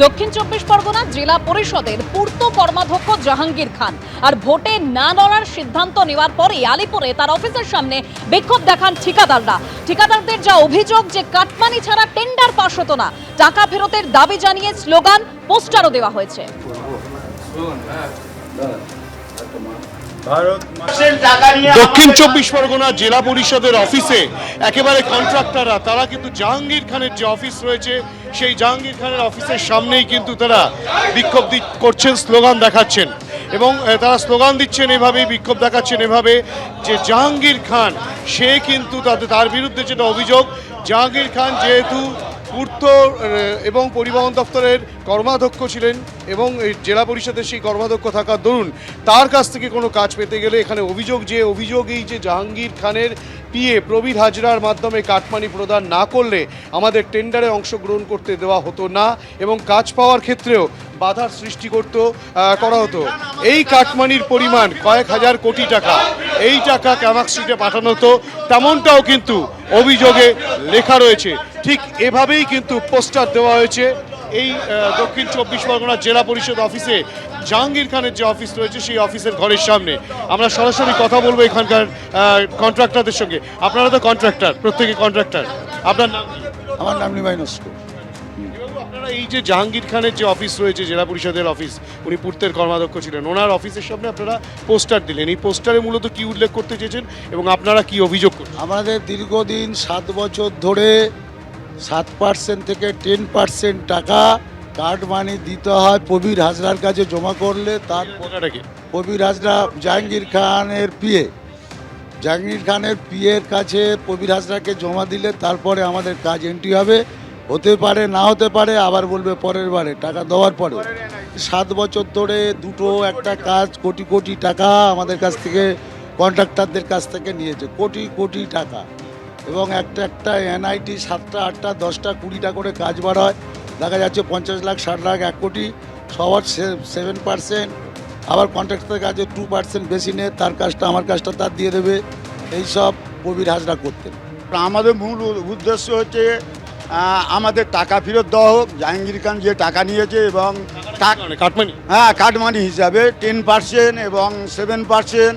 দক্ষিণ চব্বিশ পরগনা জেলা পরিষদের পূর্ত কর্মাধ্যক্ষ জাহাঙ্গীর খান আর ভোটে না লড়ার সিদ্ধান্ত নেওয়ার পরেই আলিপুরে তার অফিসের সামনে বিক্ষোভ দেখান ঠিকাদাররা। ঠিকাদারদের যা অভিযোগ যে কাটমানি ছাড়া টেন্ডার পাস হতো না, টাকা ফেরতের দাবি জানিয়ে স্লোগান, পোস্টারও দেওয়া হয়েছে। দক্ষিণ চব্বিশ পরগনা জেলা পরিষদের অফিসে একেবারে কন্ট্রাক্টররা তারা কিন্তু জাহাঙ্গীর খানের যে অফিস রয়েছে সেই জাহাঙ্গীর খানের অফিসের সামনেই কিন্তু তারা বিক্ষোভ করছেন, স্লোগান দেখাচ্ছেন এবং তারা স্লোগান দিচ্ছেন এভাবেই, বিক্ষোভ দেখাচ্ছেন এভাবে যে জাহাঙ্গীর খান সে কিন্তু তার বিরুদ্ধে যেটা অভিযোগ, জাহাঙ্গীর খান যেহেতু পূর্ত এবং পরিবহন দপ্তরের কর্মাধ্যক্ষ ছিলেন এবং জেলা পরিষদের সেই কর্মাধ্যক্ষ থাকার দরুন তার কাছ থেকে কোনো কাজ পেতে গেলে এখানে অভিযোগ এই যে জাহাঙ্গীর খানের পিএ প্রবীর হাজরার মাধ্যমে কাটমানি প্রদান না করলে আমাদের টেন্ডারে অংশগ্রহণ করতে দেওয়া হতো না এবং কাজ পাওয়ার ক্ষেত্রেও বাধার সৃষ্টি করা হতো। এই কাটমানির পরিমাণ কয়েক হাজার কোটি টাকা, এই টাকা ক্যামাক স্ট্রিটে পাঠানো হতো, তেমনটাও কিন্তু অভিযোগে লেখা রয়েছে। ঠিক এভাবেই কিন্তু পোস্টার দেওয়া হয়েছে এই দক্ষিণ চব্বিশ পরগনা জেলা পরিষদ অফিসে, জাহাঙ্গীর খানের যে অফিস রয়েছে সেই অফিসের ঘরের সামনে। আমরা সরাসরি কথা বলবো এখানকার কন্ট্রাক্টরদের সঙ্গে। আপনারা তো কন্ট্রাক্টর, প্রত্যেকে কন্ট্রাক্টর, আপনার নাম কি? আমার নাম নিমাই নস্কর। আপনারা এই যে জাহাঙ্গীর খানের যে অফিস রয়েছে জেলা পরিষদের অফিস, উনি পূর্তের কর্মাধ্যক্ষ ছিলেন, ওনার অফিসের সামনে আপনারা পোস্টার দিলেন। এই পোস্টারে মূলত কি উল্লেখ করতে চেয়েছেন এবং আপনারা কি অভিযোগ করছেন? আমাদের দীর্ঘদিন 7 বছর ধরে 7% থেকে 10% টাকা কার্ড মানি দিতে হয় প্রবীর হাজরার কাছে জমা করলে। তার কথাটা কি? প্রবীর হাজরা জাহাঙ্গীর খানের পিএ, জাহাঙ্গীর খানের পিএর কাছে প্রবীর হাজরাকে জমা দিলে তারপরে আমাদের কাজ এন্ট্রি হবে। হতে পারে, না হতে পারে, আবার বলবে পরের বারে টাকা দেওয়ার পরে। 7 বছর ধরে একটা কাজ কোটি কোটি টাকা আমাদের কাছ থেকে, কন্ট্রাক্টরদের কাছ থেকে নিয়েছে, কোটি কোটি টাকা। এবং একটা এনআইটি 7টা 8টা 10টা 20টা করে কাজ বার হয়, দেখা যাচ্ছে 50 লাখ 60 লাখ 1 কোটি, সবার 7%। আবার কন্ট্রাক্টরের কাছে 2% বেশি নেয়, তার কাজটা আমার কাজটা তার দিয়ে দেবে। এইসব প্রবীর হাজরা করতেন। আমাদের মূল উদ্দেশ্য হচ্ছে আমাদের টাকা ফেরত দেওয়া হোক। জাহাঙ্গীর খান যে টাকা নিয়েছে এবং কাটমানি, হ্যাঁ কাটমানি হিসাবে 10% এবং 7%,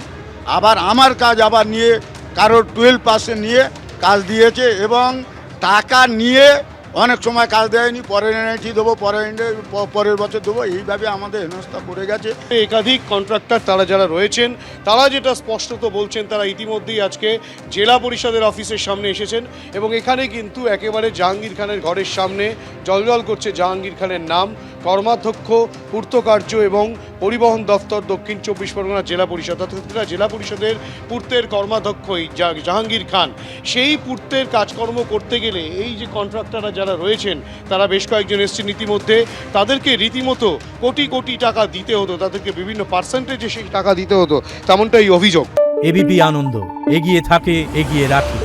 আবার আমার কাজ আবার নিয়ে কারোর 12% নিয়ে কাজ দিয়েছে এবং টাকা নিয়ে অনেক সময় কাজ দেয়নি, পরের এনআইটি দেবো, পরের বছর দেবো, এইভাবে আমাদের হেনস্থা করে গেছে। একাধিক কন্ট্রাক্টর তারা যারা রয়েছেন তারা যেটা স্পষ্টত বলছেন, তারা ইতিমধ্যেই আজকে জেলা পরিষদের অফিসের সামনে এসেছেন এবং এখানে কিন্তু একেবারে জাহাঙ্গীর খানের ঘরের সামনে জলজল করছে জাহাঙ্গীর খানের নাম। কর্মাধ্যক্ষ পূর্ত কার্য এবং পরিবহন দপ্তর দক্ষিণ চব্বিশ পরগনা জেলা পরিষদ, অর্থাৎ জেলা পরিষদের পূর্তের কর্মাধ্যক্ষই জাহাঙ্গীর খান। সেই পূর্তের কাজকর্ম করতে গেলে এই যে কন্ট্রাক্টররা যারা রয়েছেন তারা বেশ কয়েকজন এসছেন ইতিমধ্যে, তাদেরকে রীতিমতো কোটি কোটি টাকা দিতে হতো, তাদেরকে বিভিন্ন পার্সেন্টেজে সেই টাকা দিতে হতো, তেমনটাই অভিযোগ। এবিপি আনন্দ, এগিয়ে থাকে, এগিয়ে রাখে।